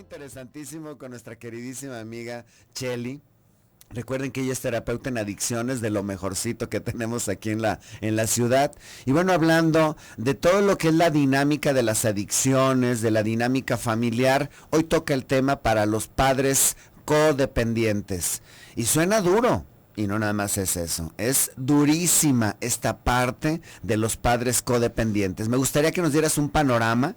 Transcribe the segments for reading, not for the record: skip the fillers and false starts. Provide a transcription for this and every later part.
Interesantísimo con nuestra queridísima amiga Cheli. Recuerden que ella es terapeuta en adicciones, de lo mejorcito que tenemos aquí en la ciudad. Y bueno, hablando de todo lo que es la dinámica de las adicciones, de la dinámica familiar, hoy toca el tema para los padres codependientes. Y suena duro. Y no nada más es eso, es durísima esta parte de los padres codependientes. Me gustaría que nos dieras un panorama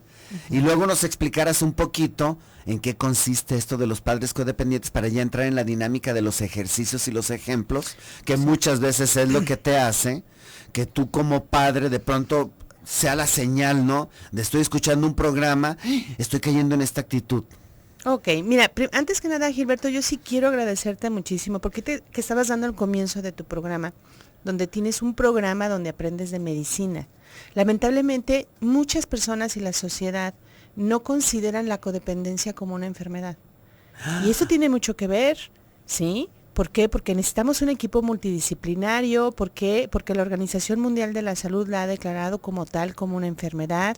y luego nos explicaras un poquito en qué consiste esto de los padres codependientes para ya entrar en la dinámica de los ejercicios y los ejemplos, que muchas veces es lo que te hace que tú como padre de pronto sea la señal, ¿no? De estoy escuchando un programa, estoy cayendo en esta actitud. Ok, mira, antes que nada, Gilberto, yo sí quiero agradecerte muchísimo porque que estabas dando el comienzo de tu programa, donde tienes un programa donde aprendes de medicina. Lamentablemente, muchas personas y la sociedad no consideran la codependencia como una enfermedad. Y eso tiene mucho que ver, ¿sí? ¿Por qué? Porque necesitamos un equipo multidisciplinario. ¿Por qué? Porque la Organización Mundial de la Salud la ha declarado como tal, como una enfermedad.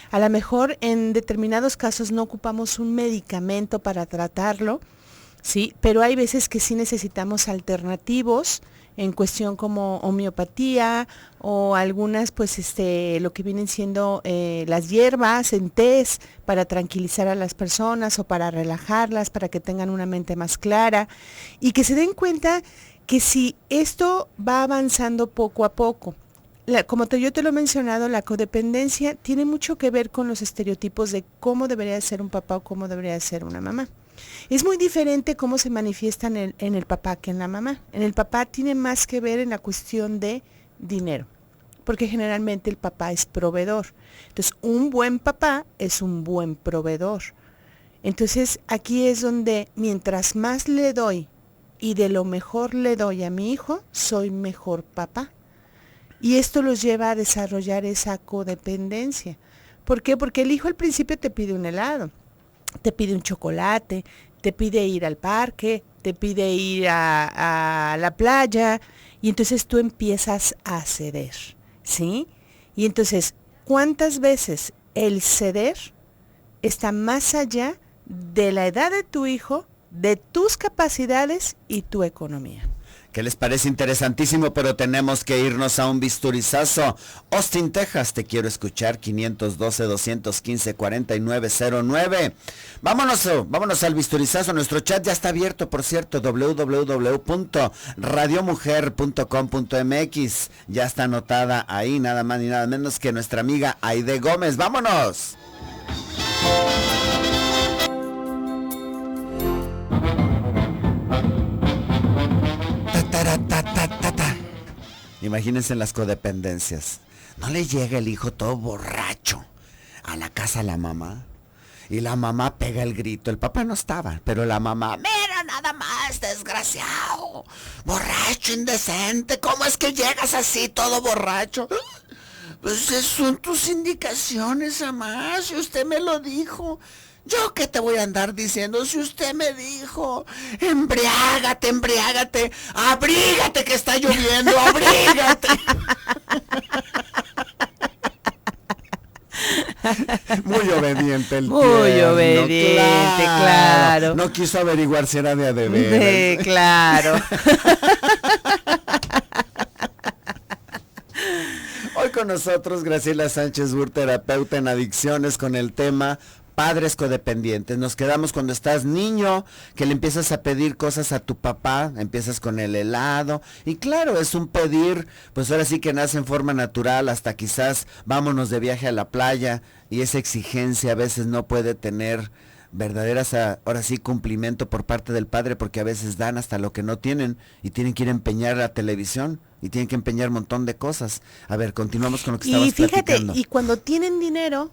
A lo mejor en determinados casos no ocupamos un medicamento para tratarlo, ¿sí? Pero hay veces que sí necesitamos alternativos en cuestión como homeopatía o algunas, pues, lo que vienen siendo las hierbas en tés para tranquilizar a las personas o para relajarlas, para que tengan una mente más clara y que se den cuenta que si esto va avanzando poco a poco, yo te lo he mencionado, la codependencia tiene mucho que ver con los estereotipos de cómo debería ser un papá o cómo debería ser una mamá. Es muy diferente cómo se manifiesta en el papá que en la mamá. En el papá tiene más que ver en la cuestión de dinero, porque generalmente el papá es proveedor. Entonces, un buen papá es un buen proveedor. Entonces, aquí es donde mientras más le doy y de lo mejor le doy a mi hijo, soy mejor papá. Y esto los lleva a desarrollar esa codependencia. ¿Por qué? Porque el hijo al principio te pide un helado, te pide un chocolate, te pide ir al parque, te pide ir a la playa, y entonces tú empiezas a ceder, ¿sí? Y entonces, ¿cuántas veces el ceder está más allá de la edad de tu hijo, de tus capacidades y tu economía? ¿Qué les parece? Interesantísimo, pero tenemos que irnos a un bisturizazo. Austin, Texas, te quiero escuchar, 512-215-4909. Vámonos al bisturizazo. Nuestro chat ya está abierto, por cierto, www.radiomujer.com.mx. Ya está anotada ahí, nada más ni nada menos que nuestra amiga Aide Gómez. ¡Vámonos! Imagínense las codependencias. No le llega el hijo todo borracho a la casa a la mamá y la mamá pega el grito. El papá no estaba, pero la mamá, mira nada más, desgraciado, borracho, indecente, ¿cómo es que llegas así todo borracho? Pues son tus indicaciones, mamá, si usted me lo dijo. ¿Yo qué te voy a andar diciendo si usted me dijo? Embriágate, abrígate que está lloviendo, abrígate. Muy obediente el Muy tierno, obediente, claro. No quiso averiguar si era de deber. Claro. Hoy con nosotros Graciela Sánchez Bur, terapeuta en adicciones, con el tema padres codependientes. Nos quedamos cuando estás niño, que le empiezas a pedir cosas a tu papá, empiezas con el helado, y claro, es un pedir, pues ahora sí que nace en forma natural, hasta quizás vámonos de viaje a la playa, y esa exigencia a veces no puede tener verdaderas, ahora sí, cumplimiento por parte del padre, porque a veces dan hasta lo que no tienen, y tienen que ir a empeñar la televisión, y tienen que empeñar un montón de cosas. A ver, continuamos con lo que estabas platicando. Y cuando tienen dinero,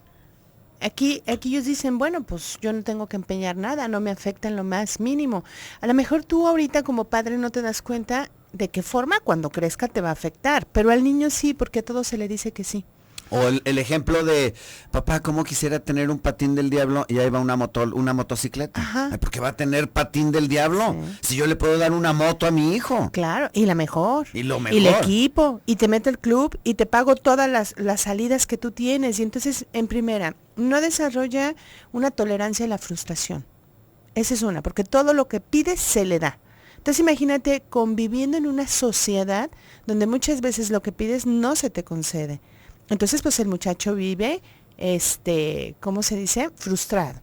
Aquí ellos dicen, bueno, pues yo no tengo que empeñar nada, no me afecta en lo más mínimo. A lo mejor tú ahorita como padre no te das cuenta de qué forma cuando crezca te va a afectar, pero al niño sí, porque a todo se le dice que sí. O el ejemplo de, papá, ¿cómo quisiera tener un patín del diablo? Y ahí va una motocicleta. Ajá. Ay, ¿por qué va a tener patín del diablo? Sí. Si yo le puedo dar una moto a mi hijo. Claro, y la mejor. Y lo mejor. Y el equipo, y te meto el club, y te pago todas las salidas que tú tienes. Y entonces, en primera, no desarrolla una tolerancia a la frustración. Esa es una, porque todo lo que pides se le da. Entonces imagínate conviviendo en una sociedad donde muchas veces lo que pides no se te concede. Entonces pues el muchacho vive, ¿cómo se dice? Frustrado.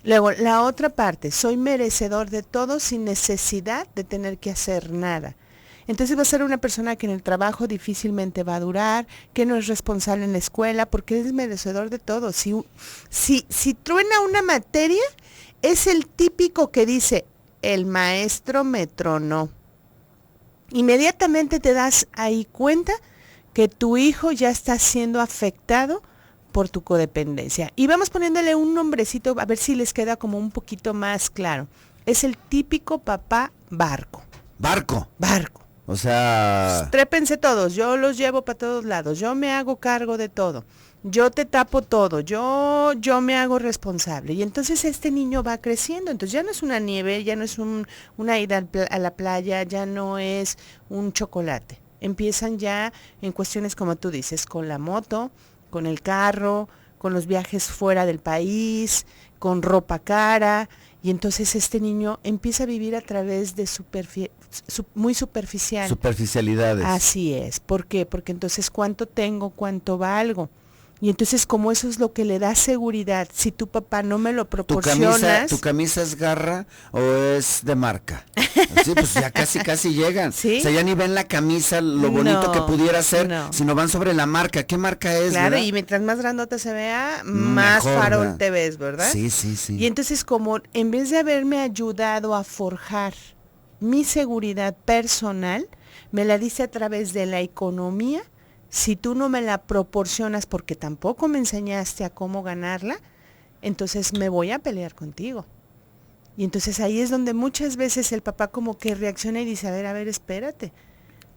Luego, la otra parte, soy merecedor de todo sin necesidad de tener que hacer nada. Entonces va a ser una persona que en el trabajo difícilmente va a durar, que no es responsable en la escuela, porque es merecedor de todo. Si truena una materia, es el típico que dice, el maestro me tronó. Inmediatamente te das ahí cuenta que tu hijo ya está siendo afectado por tu codependencia. Y vamos poniéndole un nombrecito a ver si les queda como un poquito más claro. Es el típico papá barco. Barco. Barco. O sea... Trépense todos, yo los llevo para todos lados, yo me hago cargo de todo, yo te tapo todo, yo me hago responsable. Y entonces este niño va creciendo, entonces ya no es una nieve, ya no es una ida a la playa, ya no es un chocolate. Empiezan ya en cuestiones como tú dices, con la moto, con el carro, con los viajes fuera del país, con ropa cara. Y entonces este niño empieza a vivir a través de muy superficial. Superficialidades. Así es. ¿Por qué? Porque entonces cuánto tengo, cuánto valgo. Y entonces como eso es lo que le da seguridad, si tu papá no me lo proporcionas. ¿Tu camisa es Garra o es de marca? Sí, pues ya casi llegan. ¿Sí? O sea, ya ni ven la camisa, lo bonito que pudiera ser, sino van sobre la marca. ¿Qué marca es? Claro, ¿verdad? y mientras más grandota se vea, más mejor, farol ¿verdad? te ves, ¿verdad? Sí. Y entonces como en vez de haberme ayudado a forjar mi seguridad personal, me la dice a través de la economía. Si tú no me la proporcionas porque tampoco me enseñaste a cómo ganarla, entonces me voy a pelear contigo. Y entonces ahí es donde muchas veces el papá como que reacciona y dice, a ver, espérate,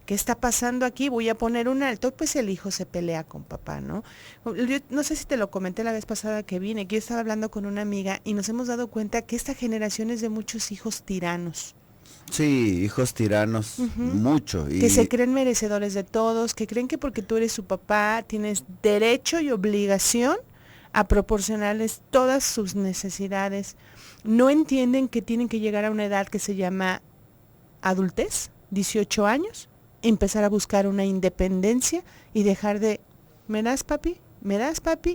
¿qué está pasando aquí? Voy a poner un alto. Pues el hijo se pelea con papá, ¿no? Yo no sé si te lo comenté la vez pasada que vine, que yo estaba hablando con una amiga y nos hemos dado cuenta que esta generación es de muchos hijos tiranos. Sí, hijos tiranos, mucho. Que se creen merecedores de todos, que creen que porque tú eres su papá tienes derecho y obligación a proporcionarles todas sus necesidades. No entienden que tienen que llegar a una edad que se llama adultez, 18 años, empezar a buscar una independencia y dejar de, ¿me das papi?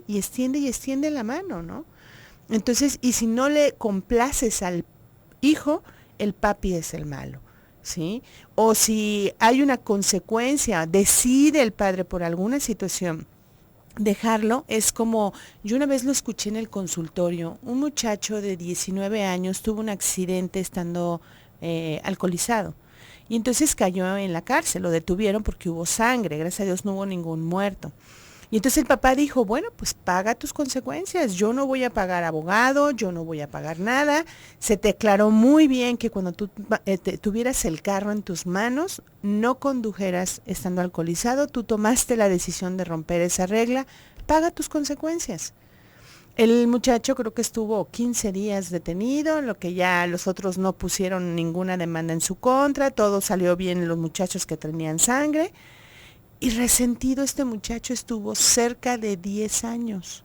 Y extiende la mano, ¿no? Entonces, y si no le complaces al hijo, el papi es el malo, ¿sí? O si hay una consecuencia, decide el padre por alguna situación dejarlo, es como, yo una vez lo escuché en el consultorio, un muchacho de 19 años tuvo un accidente estando alcoholizado y entonces cayó en la cárcel, lo detuvieron porque hubo sangre, gracias a Dios no hubo ningún muerto. Y entonces el papá dijo, bueno, pues paga tus consecuencias, yo no voy a pagar abogado, yo no voy a pagar nada. Se te aclaró muy bien que cuando tú tuvieras el carro en tus manos, no condujeras estando alcoholizado, tú tomaste la decisión de romper esa regla, paga tus consecuencias. El muchacho creo que estuvo 15 días detenido, lo que ya los otros no pusieron ninguna demanda en su contra, todo salió bien los muchachos que tenían sangre. Y resentido este muchacho estuvo cerca de 10 años.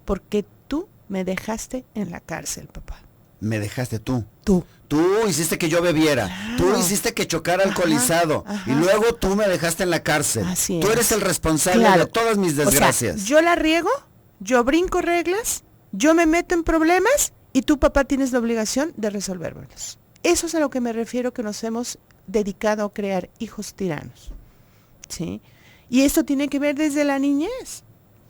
Porque tú me dejaste en la cárcel, papá. ¿Me dejaste tú? Tú. Tú hiciste que yo bebiera. Claro. Tú hiciste que chocara alcoholizado. Y luego tú me dejaste en la cárcel. Así tú es. eres el responsable de todas mis desgracias. O sea, yo la riego, yo brinco reglas, yo me meto en problemas y tú, papá, tienes la obligación de resolverlos. Eso es a lo que me refiero, que nos hemos dedicado a crear hijos tiranos. ¿Sí? Y esto tiene que ver desde la niñez.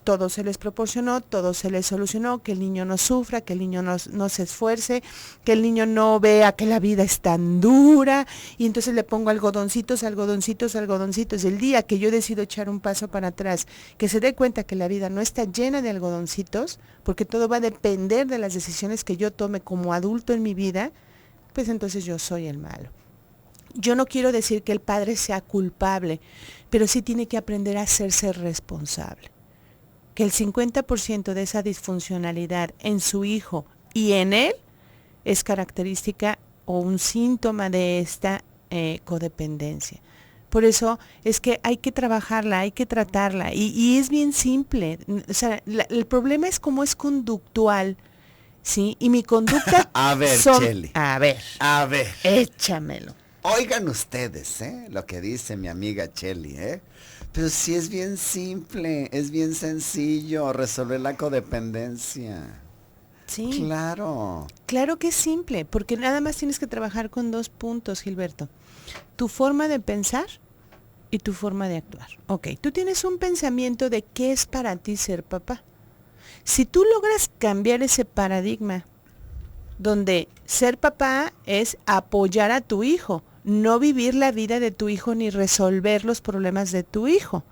Todo se les proporcionó, todo se les solucionó, que el niño no sufra, que el niño no se esfuerce, que el niño no vea que la vida es tan dura, y entonces le pongo algodoncitos. El día que yo decido echar un paso para atrás, que se dé cuenta que la vida no está llena de algodoncitos, porque todo va a depender de las decisiones que yo tome como adulto en mi vida, pues entonces yo soy el malo. Yo no quiero decir que el padre sea culpable, pero sí tiene que aprender a hacerse responsable. Que el 50% de esa disfuncionalidad en su hijo y en él es característica o un síntoma de esta codependencia. Por eso es que hay que trabajarla, hay que tratarla y es bien simple. O sea, el problema es cómo es conductual ¿sí? Y mi conducta A ver, son... Cheli. A ver, A ver, échamelo. oigan ustedes, lo que dice mi amiga Cheli, Pero sí es bien simple, es bien sencillo resolver la codependencia. Sí, Claro. claro que es simple, porque nada más tienes que trabajar con 2 puntos, Gilberto. Tu forma de pensar y tu forma de actuar. Ok, tú tienes un pensamiento de qué es para ti ser papá. Si tú logras cambiar ese paradigma, donde ser papá es apoyar a tu hijo, no vivir la vida de tu hijo ni resolver los problemas de tu hijo.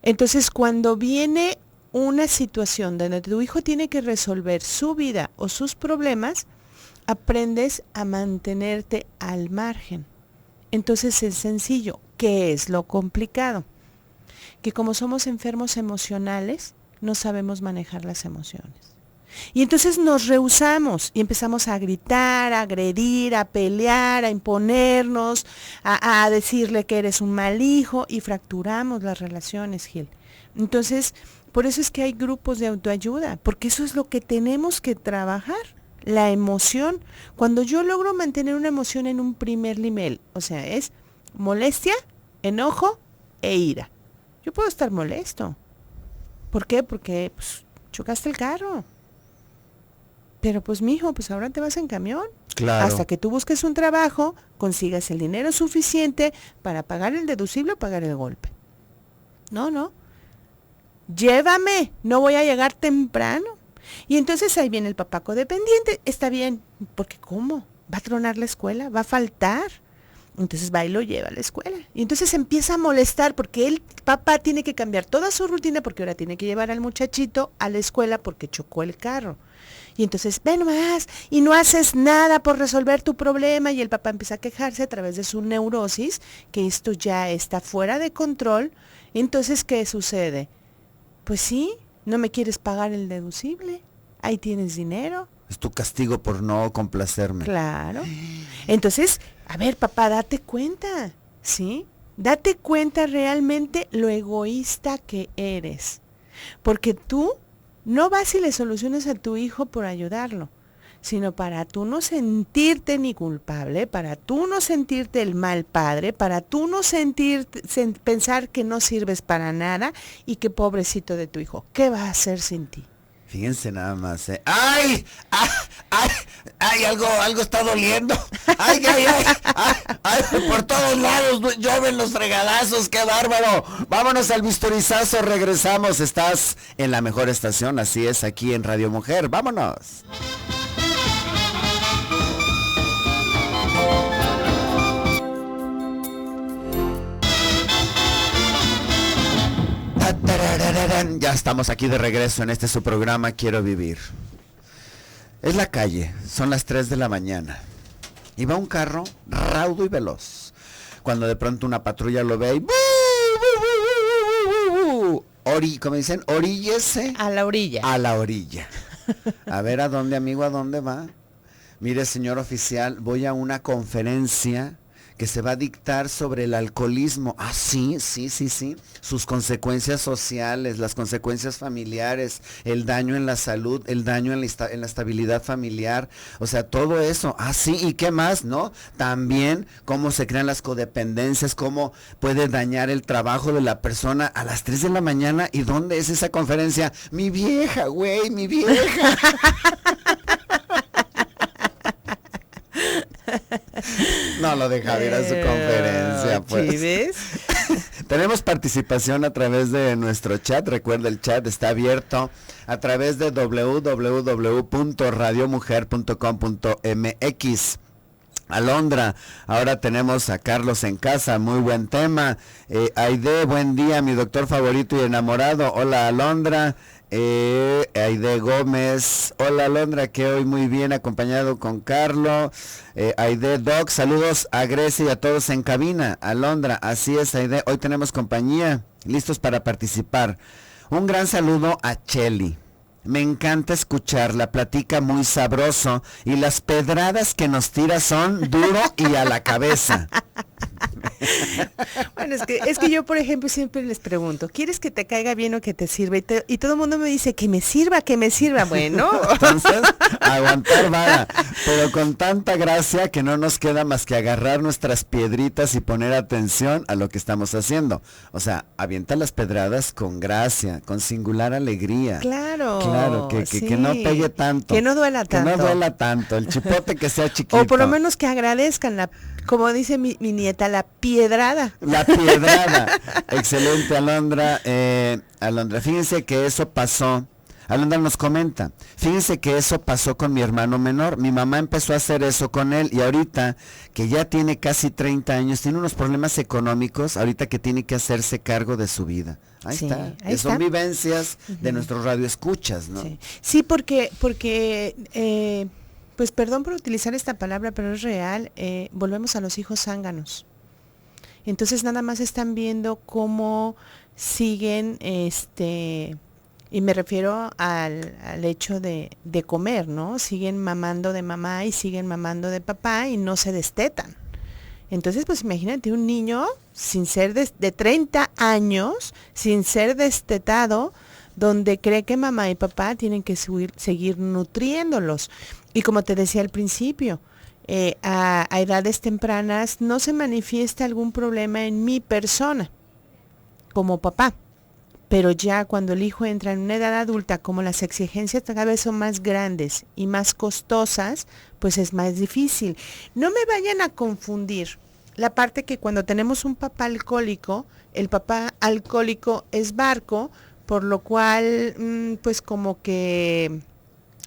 Entonces, cuando viene una situación donde tu hijo tiene que resolver su vida o sus problemas, aprendes a mantenerte al margen. Entonces es sencillo. ¿Qué es lo complicado? Que como somos enfermos emocionales, no sabemos manejar las emociones. Y entonces nos rehusamos y empezamos a gritar, a agredir, a pelear, a imponernos, a decirle que eres un mal hijo y fracturamos las relaciones, Gil. Entonces, por eso es que hay grupos de autoayuda, porque eso es lo que tenemos que trabajar, la emoción. Cuando yo logro mantener una emoción en un primer nivel, o sea, es molestia, enojo e ira. Yo puedo estar molesto. ¿Por qué? Porque pues, chocaste el carro. Pero pues mijo, pues ahora te vas en camión. Claro. Hasta que tú busques un trabajo, consigas el dinero suficiente para pagar el deducible o pagar el golpe. No. Llévame, no voy a llegar temprano. Y entonces ahí viene el papá codependiente. Está bien, porque ¿cómo? ¿Va a tronar la escuela? ¿Va a faltar? Entonces va y lo lleva a la escuela. Y entonces empieza a molestar porque el papá tiene que cambiar toda su rutina porque ahora tiene que llevar al muchachito a la escuela porque chocó el carro. Y entonces, ven nomás, y no haces nada por resolver tu problema. Y el papá empieza a quejarse a través de su neurosis, que esto ya está fuera de control. Entonces, ¿qué sucede? Pues sí, no me quieres pagar el deducible. Ahí tienes dinero. Es tu castigo por no complacerme. Claro. Entonces, a ver, papá, date cuenta, ¿sí? Date cuenta realmente lo egoísta que eres. Porque tú no vas y le solucionas a tu hijo por ayudarlo, sino para tú no sentirte ni culpable, para tú no sentirte el mal padre, para tú no pensar que no sirves para nada y que pobrecito de tu hijo, ¿qué va a hacer sin ti? Fíjense nada más, ¡Ay! ¡Ay! Algo está doliendo. ¡Ay! Por todos lados llueven los fregadazos, ¡qué bárbaro! Vámonos al bisturizazo, regresamos. Estás en la mejor estación, así es, aquí en Radio Mujer. ¡Vámonos! Ya estamos aquí de regreso en este su programa Quiero Vivir. Es la calle, son las 3 de la mañana. Y va un carro raudo y veloz. Cuando de pronto una patrulla lo ve y como dicen, oríllese. A la orilla. A la orilla. A ver, ¿a dónde, amigo? ¿A dónde va? Mire, señor oficial, voy a una conferencia que se va a dictar sobre el alcoholismo. Ah, sí. Sus consecuencias sociales, las consecuencias familiares, el daño en la salud, el daño en la estabilidad familiar. O sea, todo eso. Ah, sí, ¿y qué más, no? También cómo se crean las codependencias, cómo puede dañar el trabajo de la persona a las 3 de la mañana. ¿Y dónde es esa conferencia? Mi vieja, güey, mi vieja. No lo deja ir a su conferencia, pues. ¿Sí ves? Tenemos participación a través de nuestro chat. Recuerda, el chat está abierto a través de www.radiomujer.com.mx. Alondra, ahora tenemos a Carlos en casa, muy buen tema. Aide, buen día, mi doctor favorito y enamorado. Hola, Alondra. Aide Gómez, hola Alondra, que hoy muy bien acompañado con Carlos. Aide Doc, saludos a Grecia y a todos en cabina. Alondra, así es Aide, hoy tenemos compañía, listos para participar. Un gran saludo a Cheli. Me encanta escucharla, platica muy sabroso y las pedradas que nos tira son duro y a la cabeza. Bueno, es que yo, por ejemplo, siempre les pregunto, ¿quieres que te caiga bien o que te sirva? Y todo el mundo me dice, que me sirva. Bueno. Entonces, aguantar vara, pero con tanta gracia que no nos queda más que agarrar nuestras piedritas y poner atención a lo que estamos haciendo. O sea, avienta las pedradas con gracia, con singular alegría. Claro, que no pegue tanto. Que no duela tanto. Que no duela tanto, el chipote que sea chiquito. O por lo menos que agradezcan, como dice mi nieta, la piedrada. La piedrada. Excelente, Alondra. Alondra, fíjense que eso pasó. Alondra nos comenta, fíjense que eso pasó con mi hermano menor, mi mamá empezó a hacer eso con él y ahorita que ya tiene casi 30 años, tiene unos problemas económicos, ahorita que tiene que hacerse cargo de su vida. Ahí está. Son vivencias de nuestros radioescuchas, ¿no? Sí, porque pues perdón por utilizar esta palabra, pero es real, volvemos a los hijos zánganos. Entonces nada más están viendo cómo siguen, y me refiero al hecho de comer, ¿no? Siguen mamando de mamá y siguen mamando de papá y no se destetan. Entonces, pues imagínate un niño sin ser de 30 años, sin ser destetado, donde cree que mamá y papá tienen que seguir nutriéndolos. Y como te decía al principio, a edades tempranas no se manifiesta algún problema en mi persona como papá. Pero ya cuando el hijo entra en una edad adulta, como las exigencias cada vez son más grandes y más costosas, pues es más difícil. No me vayan a confundir la parte que cuando tenemos un papá alcohólico, el papá alcohólico es barco, por lo cual pues como que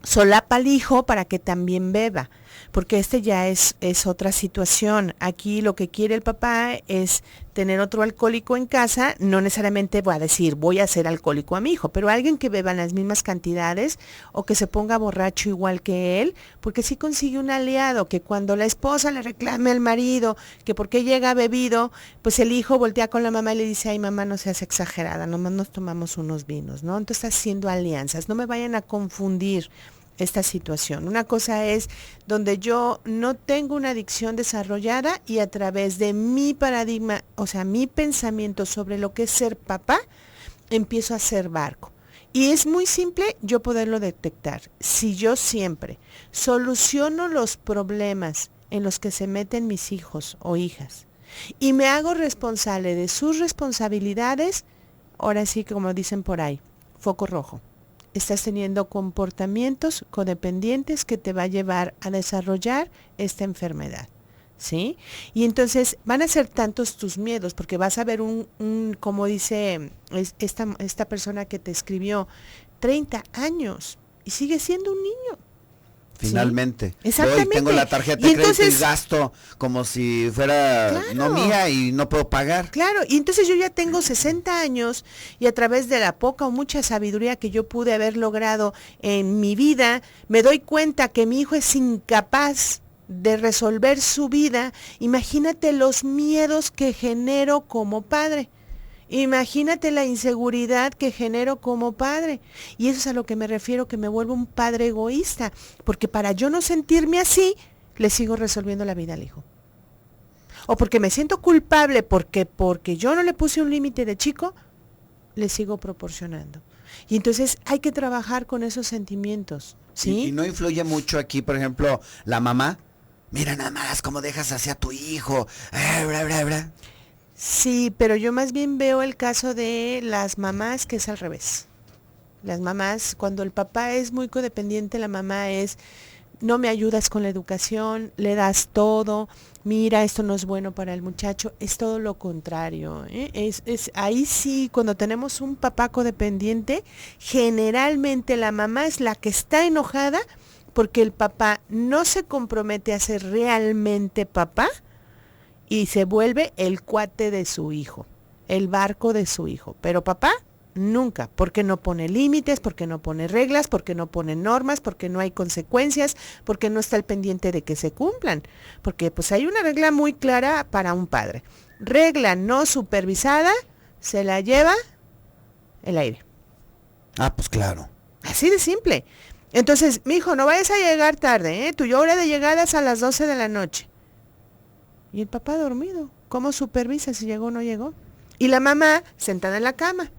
solapa al hijo para que también beba, porque ya es otra situación. Aquí lo que quiere el papá es tener otro alcohólico en casa, no necesariamente voy a decir voy a ser alcohólico a mi hijo, pero alguien que beba en las mismas cantidades o que se ponga borracho igual que él, porque sí consigue un aliado, que cuando la esposa le reclame al marido que por qué llega bebido, pues el hijo voltea con la mamá y le dice, ay mamá, no seas exagerada, nomás nos tomamos unos vinos, ¿no? Entonces está haciendo alianzas, no me vayan a confundir esta situación. Una cosa es donde yo no tengo una adicción desarrollada y a través de mi paradigma, o sea, mi pensamiento sobre lo que es ser papá, empiezo a ser barco. Y es muy simple yo poderlo detectar. Si yo siempre soluciono los problemas en los que se meten mis hijos o hijas y me hago responsable de sus responsabilidades, ahora sí, como dicen por ahí, foco rojo. Estás teniendo comportamientos codependientes que te va a llevar a desarrollar esta enfermedad, ¿sí? Y entonces van a ser tantos tus miedos, porque vas a ver como dice esta persona que te escribió, 30 años y sigue siendo un niño. Finalmente. ¿Sí? Exactamente. Hoy tengo la tarjeta de crédito y gasto como si fuera no mía y no puedo pagar. Claro, y entonces yo ya tengo 60 años y a través de la poca o mucha sabiduría que yo pude haber logrado en mi vida, me doy cuenta que mi hijo es incapaz de resolver su vida. Imagínate los miedos que genero como padre. Imagínate la inseguridad que genero como padre. Y eso es a lo que me refiero, que me vuelvo un padre egoísta. Porque para yo no sentirme así, le sigo resolviendo la vida al hijo. O porque me siento culpable porque yo no le puse un límite de chico, le sigo proporcionando. Y entonces hay que trabajar con esos sentimientos, ¿sí? Y no influye mucho aquí, por ejemplo, la mamá. Mira nada más cómo dejas así a tu hijo. Sí, pero yo más bien veo el caso de las mamás que es al revés. Las mamás, cuando el papá es muy codependiente, la mamá es, no me ayudas con la educación, le das todo, mira, esto no es bueno para el muchacho, es todo lo contrario, ¿eh? Ahí sí, cuando tenemos un papá codependiente, generalmente la mamá es la que está enojada porque el papá no se compromete a ser realmente papá, y se vuelve el cuate de su hijo, el barco de su hijo. Pero papá, nunca, porque no pone límites, porque no pone reglas, porque no pone normas, porque no hay consecuencias, porque no está al pendiente de que se cumplan. Porque pues hay una regla muy clara para un padre. Regla no supervisada, se la lleva el aire. Ah, pues claro. Así de simple. Entonces, mijo, no vayas a llegar tarde, Tu hora de llegada es a las 12 de la noche. Y el papá dormido. ¿Cómo supervisa si llegó o no llegó? Y la mamá, sentada en la cama,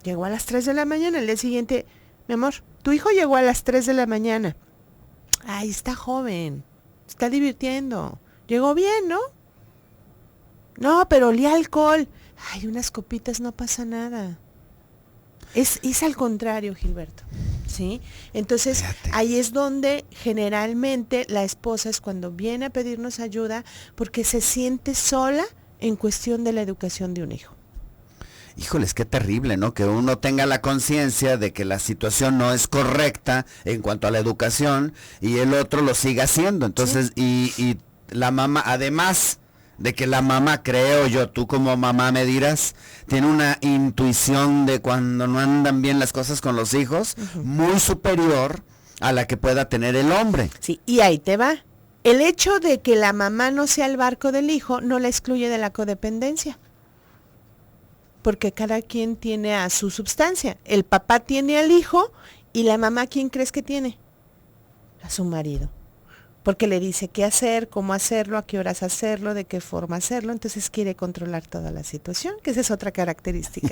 llegó a las 3 de la mañana, el día siguiente, mi amor, tu hijo llegó a las 3 de la mañana. Ay, está joven, está divirtiendo, llegó bien, ¿no? No, pero olía alcohol. Ay, unas copitas, no pasa nada. Es al contrario, Gilberto, ¿sí? Entonces, Fíjate. ahí es donde generalmente la esposa es cuando viene a pedirnos ayuda porque se siente sola en cuestión de la educación de un hijo. Híjoles, qué terrible, ¿no? Que uno tenga la conciencia de que la situación no es correcta en cuanto a la educación y el otro lo siga haciendo. Entonces, sí. y la mamá, además de que la mamá, creo yo, tú como mamá me dirás, tiene una intuición de cuando no andan bien las cosas con los hijos, muy superior a la que pueda tener el hombre. Sí, y ahí te va. El hecho de que la mamá no sea el barco del hijo no la excluye de la codependencia. Porque cada quien tiene a su substancia. El papá tiene al hijo y la mamá, ¿quién crees que tiene? A su marido. Porque le dice qué hacer, cómo hacerlo, a qué horas hacerlo, de qué forma hacerlo. Entonces quiere controlar toda la situación, que esa es otra característica.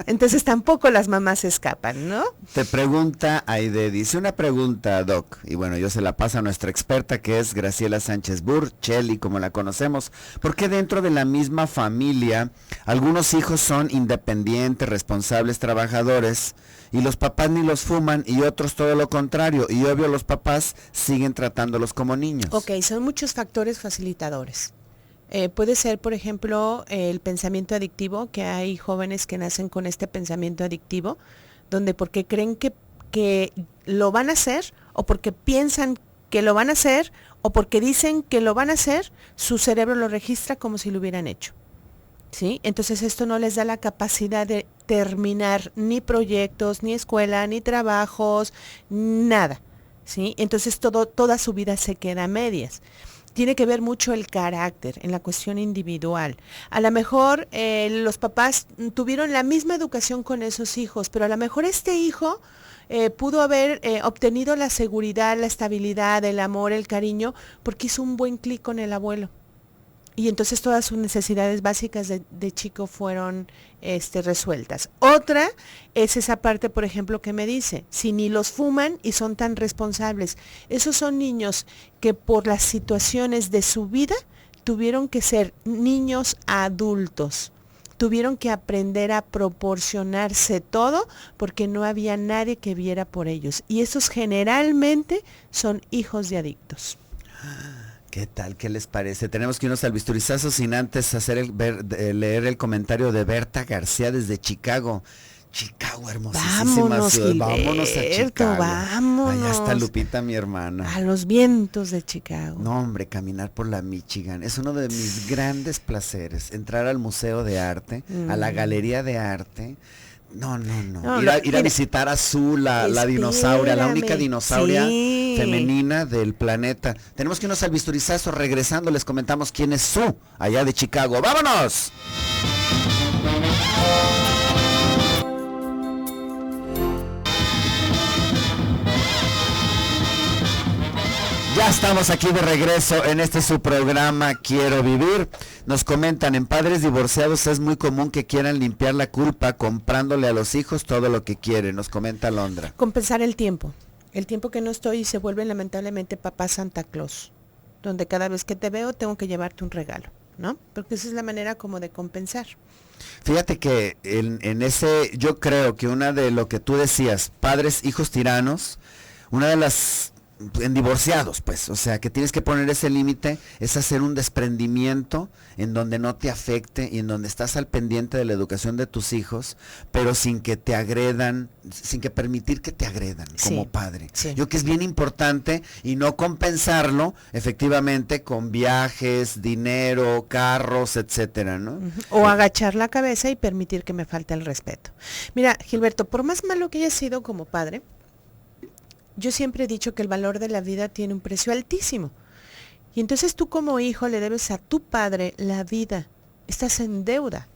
Entonces tampoco las mamás escapan, ¿no? Te pregunta Aide, dice una pregunta, Doc, y bueno, yo se la paso a nuestra experta que es Graciela Sánchez Burr, Cheli, como la conocemos. ¿Por qué dentro de la misma familia algunos hijos son independientes, responsables, trabajadores, y los papás ni los fuman y otros todo lo contrario? Y obvio los papás siguen tratándolos como niños. Ok, son muchos factores facilitadores. Puede ser, por ejemplo, el pensamiento adictivo, que hay jóvenes que nacen con este pensamiento adictivo, donde porque creen que lo van a hacer, o porque piensan que lo van a hacer, o porque dicen que lo van a hacer, su cerebro lo registra como si lo hubieran hecho. ¿Sí? Entonces esto no les da la capacidad de terminar ni proyectos, ni escuela, ni trabajos, nada. ¿Sí? Entonces toda su vida se queda a medias. Tiene que ver mucho el carácter en la cuestión individual. A lo mejor los papás tuvieron la misma educación con esos hijos, pero a lo mejor este hijo pudo haber obtenido la seguridad, la estabilidad, el amor, el cariño, porque hizo un buen clic con el abuelo. Y entonces todas sus necesidades básicas de chico fueron resueltas. Otra es esa parte, por ejemplo, que me dice, si ni los fuman y son tan responsables. Esos son niños que por las situaciones de su vida tuvieron que ser niños adultos. Tuvieron que aprender a proporcionarse todo porque no había nadie que viera por ellos. Y esos generalmente son hijos de adictos. ¿Qué tal? ¿Qué les parece? Tenemos que irnos al bisturizazo sin antes leer el comentario de Berta García desde Chicago. Chicago, hermosísima ciudad. Vámonos a Chicago. Vámonos. Allá está Lupita, mi hermana. A los vientos de Chicago. No, hombre, caminar por la Michigan es uno de mis grandes placeres. Entrar al Museo de Arte, a la Galería de Arte. No. Ir a visitar a Sue, la dinosauria, la única dinosauria femenina del planeta. Tenemos que irnos al bisturizazo. Regresando les comentamos quién es Sue, allá de Chicago. ¡Vámonos! Ya estamos aquí de regreso en su programa Quiero Vivir. Nos comentan, en padres divorciados es muy común que quieran limpiar la culpa comprándole a los hijos todo lo que quieren. Nos comenta Londra. Compensar el tiempo que no estoy y se vuelven lamentablemente papá Santa Claus, donde cada vez que te veo tengo que llevarte un regalo, ¿no? Porque esa es la manera como de compensar. Fíjate que yo creo que una de lo que tú decías, padres, hijos tiranos, una de las en divorciados, pues, o sea, que tienes que poner ese límite, es hacer un desprendimiento en donde no te afecte y en donde estás al pendiente de la educación de tus hijos, pero sin que te agredan, sin que permitir que te agredan como padre. Sí. Yo creo que es bien importante y no compensarlo efectivamente con viajes, dinero, carros, etcétera, ¿no? O agachar la cabeza y permitir que me falte el respeto. Mira, Gilberto, por más malo que haya sido como padre, yo siempre he dicho que el valor de la vida tiene un precio altísimo. Y entonces tú como hijo le debes a tu padre la vida. Estás en deuda.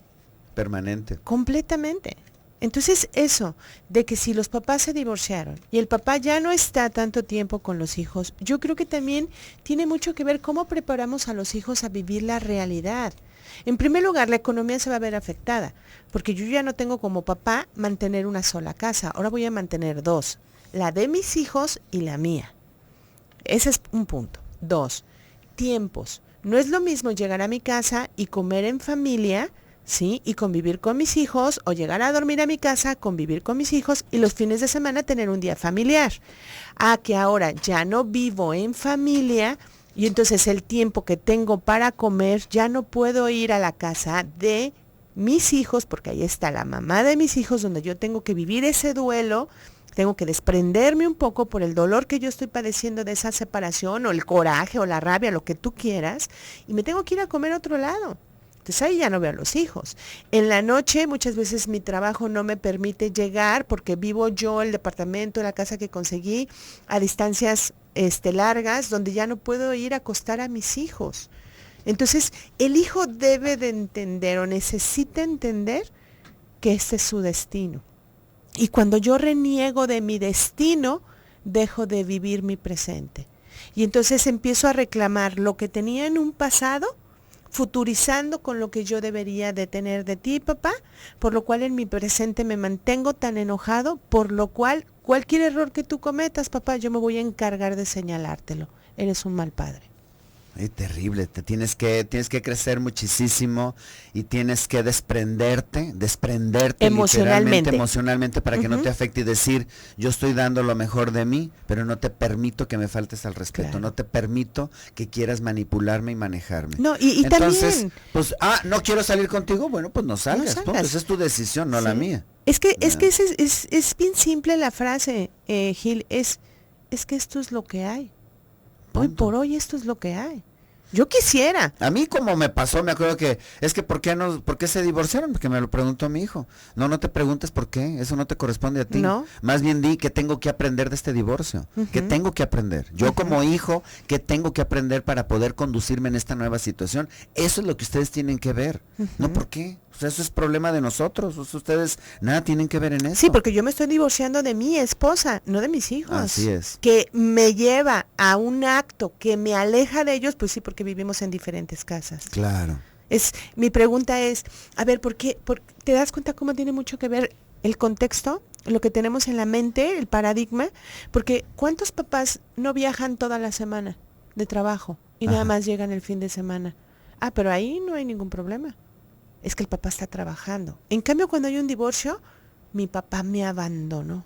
Permanente. Completamente. Entonces eso, de que si los papás se divorciaron y el papá ya no está tanto tiempo con los hijos, yo creo que también tiene mucho que ver cómo preparamos a los hijos a vivir la realidad. En primer lugar, la economía se va a ver afectada, porque yo ya no tengo como papá mantener una sola casa, ahora voy a mantener dos, la de mis hijos y la mía. Ese es un punto. 2, tiempos. No es lo mismo llegar a mi casa y comer en familia, ¿sí? Y convivir con mis hijos, o llegar a dormir a mi casa, convivir con mis hijos y los fines de semana tener un día familiar. A que ahora ya no vivo en familia y entonces el tiempo que tengo para comer ya no puedo ir a la casa de mis hijos, porque ahí está la mamá de mis hijos, donde yo tengo que vivir ese duelo. Tengo que desprenderme un poco por el dolor que yo estoy padeciendo de esa separación, o el coraje, o la rabia, lo que tú quieras, y me tengo que ir a comer a otro lado. Entonces ahí ya no veo a los hijos. En la noche muchas veces mi trabajo no me permite llegar porque vivo yo, el departamento, la casa que conseguí, a distancias largas, donde ya no puedo ir a acostar a mis hijos. Entonces el hijo debe de entender o necesita entender que este es su destino. Y cuando yo reniego de mi destino, dejo de vivir mi presente. Y entonces empiezo a reclamar lo que tenía en un pasado, futurizando con lo que yo debería de tener de ti, papá, por lo cual en mi presente me mantengo tan enojado, por lo cual cualquier error que tú cometas, papá, yo me voy a encargar de señalártelo. Eres un mal padre. Es terrible, tienes que crecer muchísimo y tienes que desprenderte emocionalmente para que no te afecte y decir, yo estoy dando lo mejor de mí, pero no te permito que me faltes al respeto, no te permito que quieras manipularme y manejarme. No, y entonces, también, pues, no quiero salir contigo, bueno, pues no salgas. Esa es tu decisión, no la mía. Es que es bien simple la frase, Gil, es que esto es lo que hay. Hoy por hoy esto es lo que hay. Yo quisiera. A mí como me pasó, me acuerdo que, es que ¿por qué se divorciaron? Porque me lo preguntó mi hijo. No te preguntes por qué, eso no te corresponde a ti. No. Más bien di que tengo que aprender de este divorcio, que tengo que aprender. Yo como hijo, que tengo que aprender para poder conducirme en esta nueva situación. Eso es lo que ustedes tienen que ver. ¿No por qué? O sea, eso es problema de nosotros. Ustedes nada tienen que ver en eso. Sí, porque yo me estoy divorciando de mi esposa, no de mis hijos. Así es. Que me lleva a un acto que me aleja de ellos, pues sí, porque vivimos en diferentes casas. Claro. Mi pregunta es, a ver, ¿por qué? ¿Te das cuenta cómo tiene mucho que ver el contexto, lo que tenemos en la mente, el paradigma? Porque ¿cuántos papás no viajan toda la semana de trabajo y nada más llegan el fin de semana? Pero ahí no hay ningún problema. Es que el papá está trabajando. En cambio, cuando hay un divorcio, mi papá me abandonó.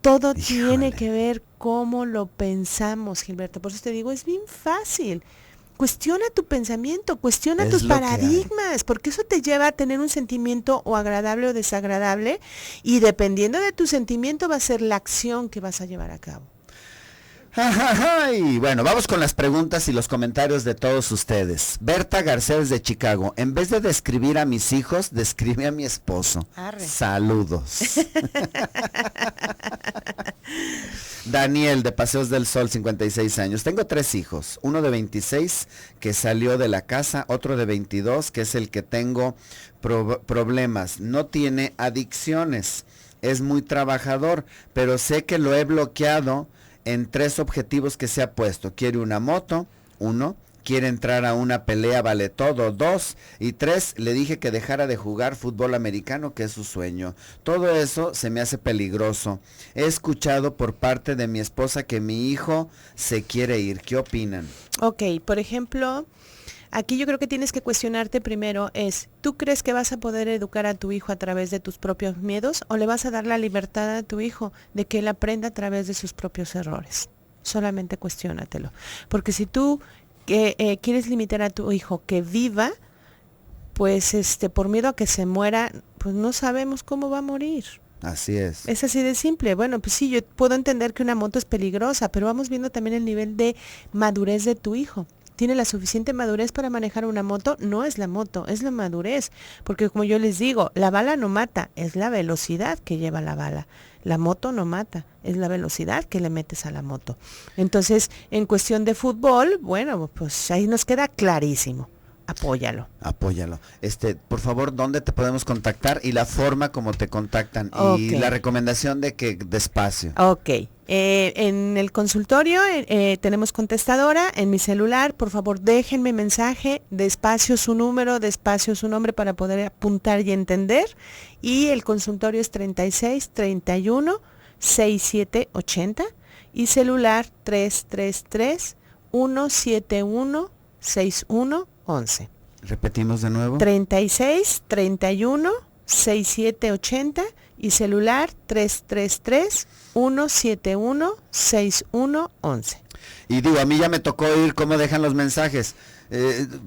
Todo tiene que ver cómo lo pensamos, Gilberto. Por eso te digo, es bien fácil. Cuestiona tu pensamiento, cuestiona tus paradigmas, porque eso te lleva a tener un sentimiento o agradable o desagradable, y dependiendo de tu sentimiento va a ser la acción que vas a llevar a cabo. Y bueno, vamos con las preguntas y los comentarios de todos ustedes. Berta Garcés de Chicago, en vez de describir a mis hijos, describe a mi esposo. Arre. Saludos. Daniel de Paseos del Sol, 56 años. Tengo 3 hijos, uno de 26 que salió de la casa, otro de 22 que es el que tengo problemas. No tiene adicciones, es muy trabajador, pero sé que lo he bloqueado en 3 objetivos que se ha puesto. Quiere una moto, 1. Quiere entrar a una pelea vale todo, 2. Y 3, le dije que dejara de jugar fútbol americano, que es su sueño. Todo eso se me hace peligroso. He escuchado por parte de mi esposa que mi hijo se quiere ir. ¿Qué opinan? Ok, por ejemplo, aquí yo creo que tienes que cuestionarte primero ¿tú crees que vas a poder educar a tu hijo a través de tus propios miedos, o le vas a dar la libertad a tu hijo de que él aprenda a través de sus propios errores? Solamente cuestiónatelo. Porque si tú quieres limitar a tu hijo que viva, pues por miedo a que se muera, pues no sabemos cómo va a morir. Así es. Es así de simple. Bueno, pues sí, yo puedo entender que una moto es peligrosa, pero vamos viendo también el nivel de madurez de tu hijo. ¿Tiene la suficiente madurez para manejar una moto? No es la moto, es la madurez. Porque como yo les digo, la bala no mata, es la velocidad que lleva la bala. La moto no mata, es la velocidad que le metes a la moto. Entonces, en cuestión de fútbol, bueno, pues ahí nos queda clarísimo. Apóyalo. Por favor, ¿dónde te podemos contactar y la forma como te contactan? Okay. Y la recomendación de que despacio. Ok. En el consultorio tenemos contestadora. En mi celular, por favor, déjenme mensaje, despacio su número, despacio su nombre para poder apuntar y entender. Y el consultorio es 36 31 67 80 y celular 333 171 61 11. Repetimos de nuevo. 36 31 67 80 y celular 333 171 61 11. Y digo, a mí ya me tocó oír cómo dejan los mensajes.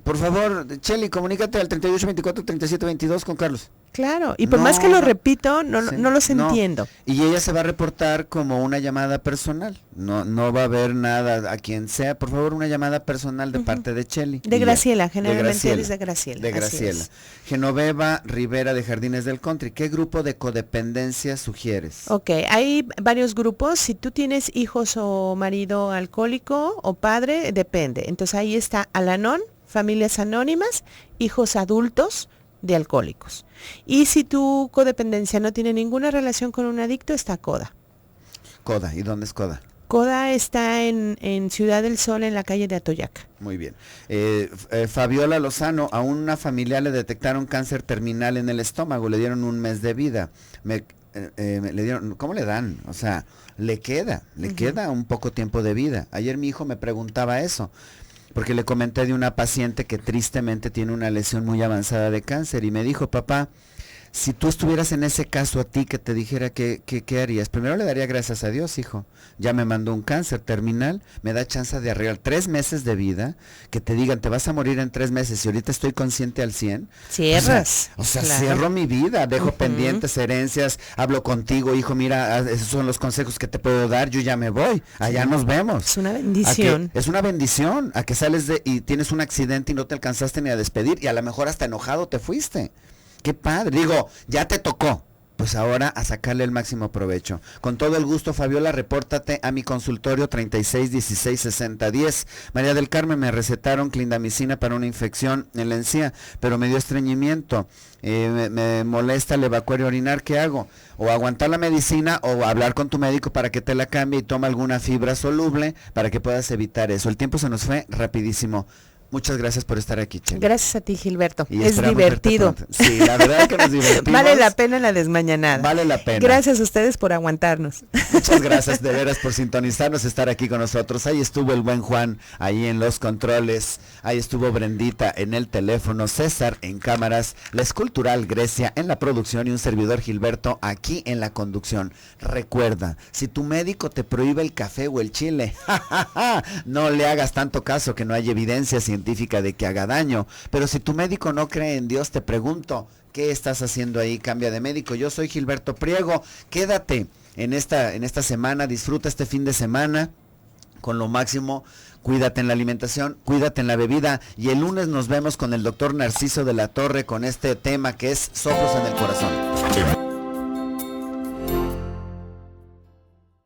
Por favor, Chely, comunícate al 3824-3722 con Carlos. Claro, y por más que lo repito, no los entiendo. Y ella se va a reportar como una llamada personal. No va a haber nada a quien sea. Por favor, una llamada personal de parte de Chely. De Graciela, generalmente eres de Graciela. De Graciela. Genoveva Rivera de Jardines del Country. ¿Qué grupo de codependencia sugieres? Ok, hay varios grupos. Si tú tienes hijos o marido alcohólico o padre, depende. Entonces ahí está Al-Anon, familias anónimas, hijos adultos de alcohólicos. Y si tu codependencia no tiene ninguna relación con un adicto, está CODA. CODA, ¿y dónde es CODA? CODA está en Ciudad del Sol, en la calle de Atoyac. Muy bien. Fabiola Lozano, a una familiar le detectaron cáncer terminal en el estómago, le dieron un mes de vida. Le dieron, ¿cómo le dan? O sea, le queda un poco tiempo de vida. Ayer mi hijo me preguntaba eso, porque le comenté de una paciente que tristemente tiene una lesión muy avanzada de cáncer y me dijo, papá, si tú estuvieras en ese caso a ti que te dijera ¿qué harías? Primero le daría gracias a Dios, hijo. Ya me mandó un cáncer terminal, me da chance de arreglar 3 meses de vida, que te digan, te vas a morir en 3 meses y ahorita estoy consciente al 100. Cierras. O sea, claro. Cierro mi vida, dejo pendientes, herencias, hablo contigo, hijo, mira, esos son los consejos que te puedo dar, yo ya me voy, allá nos vemos. Es una bendición. Es una bendición, a que sales y tienes un accidente y no te alcanzaste ni a despedir y a lo mejor hasta enojado te fuiste. Qué padre, digo, ya te tocó, pues ahora a sacarle el máximo provecho. Con todo el gusto, Fabiola, repórtate a mi consultorio 36166010. María del Carmen, me recetaron clindamicina para una infección en la encía, pero me dio estreñimiento, me molesta el evacuar y orinar, ¿qué hago? O aguantar la medicina o hablar con tu médico para que te la cambie y toma alguna fibra soluble para que puedas evitar eso. El tiempo se nos fue rapidísimo. Muchas gracias por estar aquí, Chely. Gracias a ti, Gilberto. Y es divertido. Sí, la verdad que nos divertimos. Vale la pena la desmañanada. Vale la pena. Gracias a ustedes por aguantarnos. Muchas gracias de veras por sintonizarnos, estar aquí con nosotros. Ahí estuvo el buen Juan, ahí en los controles. Ahí estuvo Brendita en el teléfono, César en cámaras, la escultural Grecia en la producción y un servidor Gilberto aquí en la conducción. Recuerda, si tu médico te prohíbe el café o el chile, no le hagas tanto caso, que no hay evidencia científica de que haga daño. Pero si tu médico no cree en Dios, te pregunto, ¿qué estás haciendo ahí? Cambia de médico. Yo soy Gilberto Priego. Quédate en esta semana, disfruta este fin de semana con lo máximo. Cuídate en la alimentación, cuídate en la bebida y el lunes nos vemos con el doctor Narciso de la Torre con este tema que es soplos en el corazón.